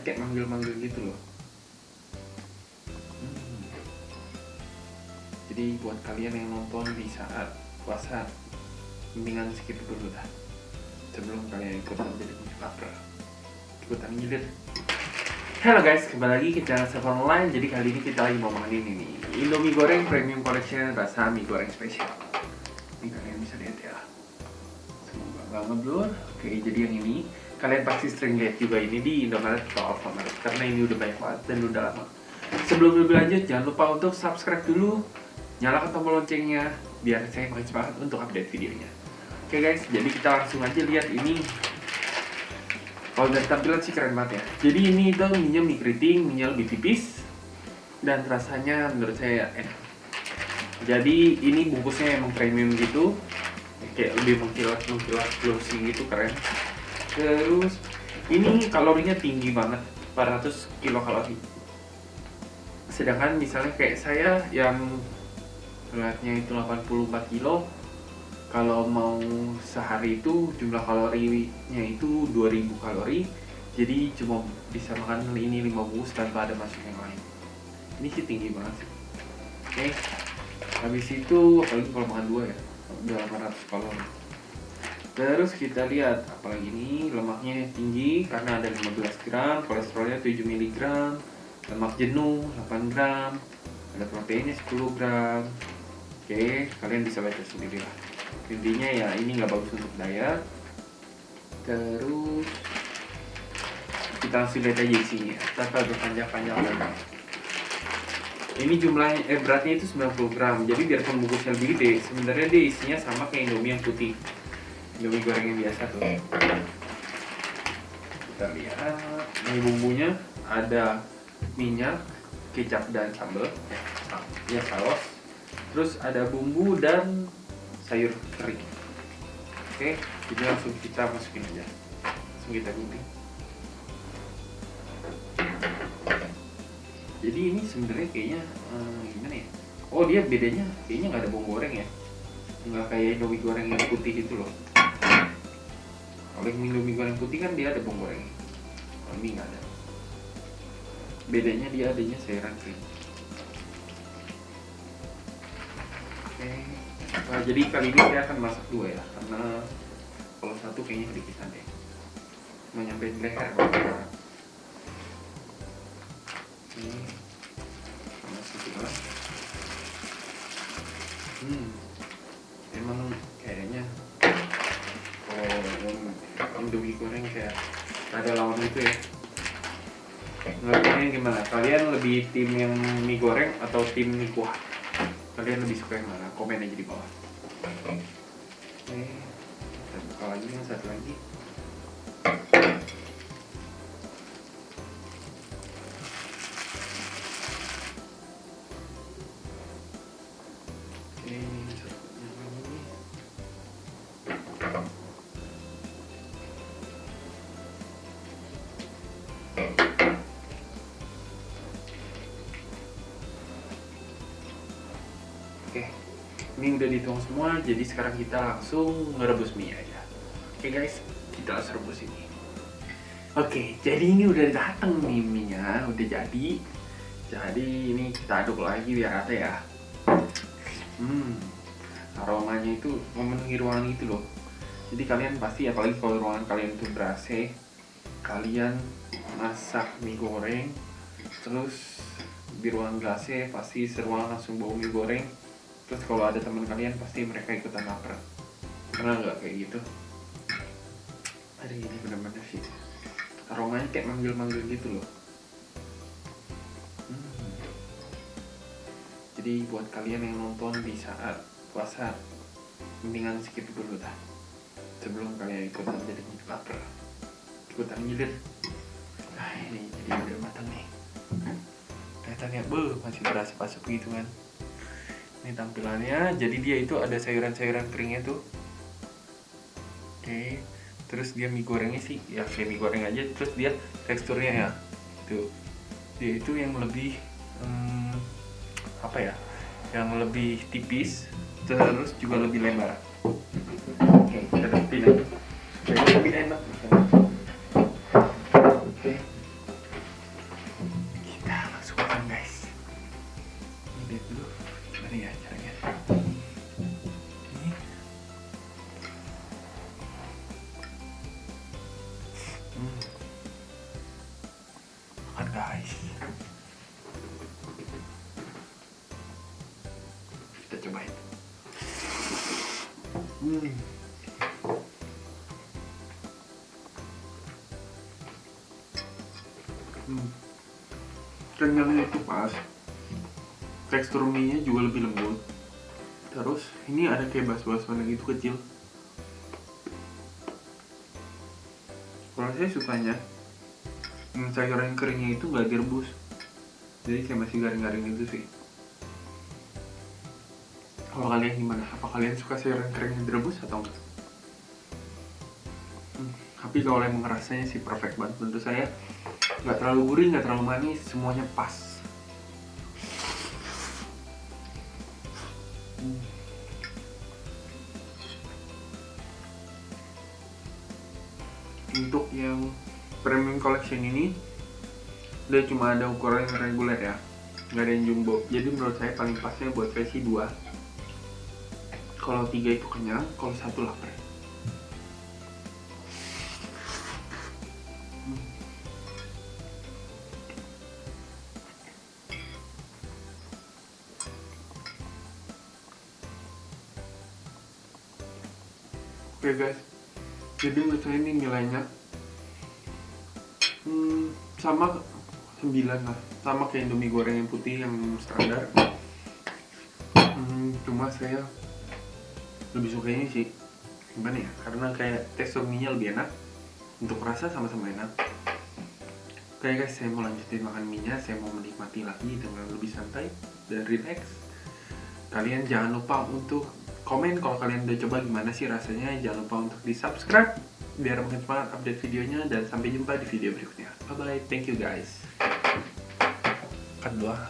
kayak manggil-manggil gitu loh. Jadi buat kalian yang nonton di saat puasa, mendingan skip dulu dah sebelum kalian ikutan jadi lapar, ikutan ngiler. Halo guys, kembali lagi ke channel Seven Online. Jadi kali ini kita lagi mau makan ini Indomie goreng premium collection rasa mie goreng spesial. Ini kalian bisa lihat ya, semoga gak ngeblur. Oke, jadi yang ini kalian pasti sering lihat juga ini di Indomaret atau Alfamart, karena ini udah banyak banget dan udah lama. Sebelum lebih lanjut, jangan lupa untuk subscribe dulu, nyalakan tombol loncengnya biar saya makin semangat untuk update videonya. Oke guys, jadi kita langsung aja lihat ini. Kalau dari tampilan sih keren banget ya. Jadi ini itu mie-nya mie keriting, mie-nya lebih tipis dan rasanya menurut saya enak. Jadi ini bungkusnya emang premium gitu, kayak lebih mengkilat glossy gitu, keren. Terus ini kalorinya tinggi banget, 400 kilokalori. Sedangkan misalnya kayak saya yang beratnya itu 84 kilo, kalau mau sehari itu jumlah kalorinya itu 2000 kalori. Jadi cuma bisa makan ini 5 bungkus tanpa ada masuk yang lain. Ini sih tinggi banget sih. Oke, habis itu apalagi kalau makan 2 ya, udah 800 kalori. Terus kita lihat apalagi ini, lemaknya tinggi karena ada 15 gram, kolesterolnya 7 mg, lemak jenuh 8 gram, ada proteinnya 10 gram. Oke, kalian bisa baca sendiri lah. Intinya ya ini nggak bagus untuk diet. Terus kita langsung lihat aja isinya tanpa berpanjang-panjang lagi. Ini jumlahnya beratnya itu 90 gram. Jadi biarpun bungkusnya lebih gede, sebenarnya dia isinya sama kayak Indomie yang putih, Indomie goreng yang biasa tuh. Kita lihat ini bumbunya, ada minyak, kecap dan sambal ya, saus. Terus ada bumbu dan sayur kering. Oke, jadi langsung kita masukin aja, langsung kita gunting. Jadi ini sebenarnya kayaknya gimana ya? Oh, dia bedanya kayaknya nggak ada bawang goreng ya, nggak kayak Indomie goreng yang putih itu loh. Kalau Indomie goreng putih kan dia ada bawang goreng, kalau ini nggak ada. Bedanya dia adanya sayuran kering. Oke. Nah, jadi kali ini saya akan masak 2 ya, karena kalau satu kayaknya kedikitan deh, mau nyampe di leher. Ini sama sedikit. Emang kayaknya kalau Indomie goreng kayak ada lawan itu ya. Menurut kalian gimana? Kalian lebih tim yang mie goreng atau tim mie kuah? Kalian lebih suka yang mana? Komen aja di bawah. Oke, kita buka lagi yang satu lagi. Oke, satunya lagi. Oke, ini udah dituang semua, jadi sekarang kita langsung ngerebus mie aja. Oke guys, kita langsung rebus ini. Oke, jadi ini udah dateng nih mie-nya, udah jadi. Jadi ini kita aduk lagi biar rata ya. Aromanya itu memenuhi ruangan itu loh. Jadi kalian pasti, apalagi kalau ruangan kalian itu ber-AC, kalian masak mie goreng, terus di ruangan AC pasti seruangan langsung bau mie goreng. Terus kalau ada teman kalian pasti mereka ikutan lapar. Pernah nggak kayak gitu? Aduh, ini bener-bener sih, aromanya kayak manggil-manggil gitu loh. Jadi buat kalian yang nonton di saat puasa, mendingan skip dulu dah sebelum kalian ikutan jadi lapar, ikutan ngiler. Nah ini jadi udah matang nih, kelihatannya masih berasa asap gitu kan. Ini tampilannya, jadi dia itu ada sayuran-sayuran keringnya tuh. Oke, terus dia mie gorengnya sih ya kayak mie goreng aja. Terus dia teksturnya ya tuh, dia itu yang lebih apa ya, yang lebih tipis, terus juga lebih lebar. Oke, kita deketin aja supaya lebih enak. Oke, makan guys. Kita cobain. Kenyalnya itu pas, tekstur mie nya juga lebih lembut. Terus ini ada kayak bas-basan gitu kecil. Kalau saya sukanya sayuran keringnya itu nggak direbus, jadi kayak masih garing-garing gitu sih. Kalau kalian gimana? Apa kalian suka sayuran keringnya direbus atau enggak? Tapi kalau yang ngerasanya sih perfect banget menurut saya. Nggak terlalu gurih, nggak terlalu manis, semuanya pas. Untuk yang premium collection ini dia cuma ada ukuran yang reguler ya, nggak ada yang jumbo. Jadi menurut saya paling pasnya buat versi 2. Kalau 3 itu kenyang, kalau 1 lapar. Oke guys, jadi menurut saya ini nilainya sama 9 lah, sama kayak Indomie goreng yang putih yang standar. Cuma saya lebih suka ini sih, gimana ya, karena kayak tekstur mie nya lebih enak, untuk rasa sama-sama enak. Oke guys, saya mau lanjutin makan mie nya, saya mau menikmati lagi dengan lebih santai dan relax. Kalian jangan lupa untuk komen kalau kalian udah coba gimana sih rasanya. Jangan lupa untuk di subscribe biar makin semangat update videonya, dan sampai jumpa di video berikutnya. Bye bye, thank you guys. Kedua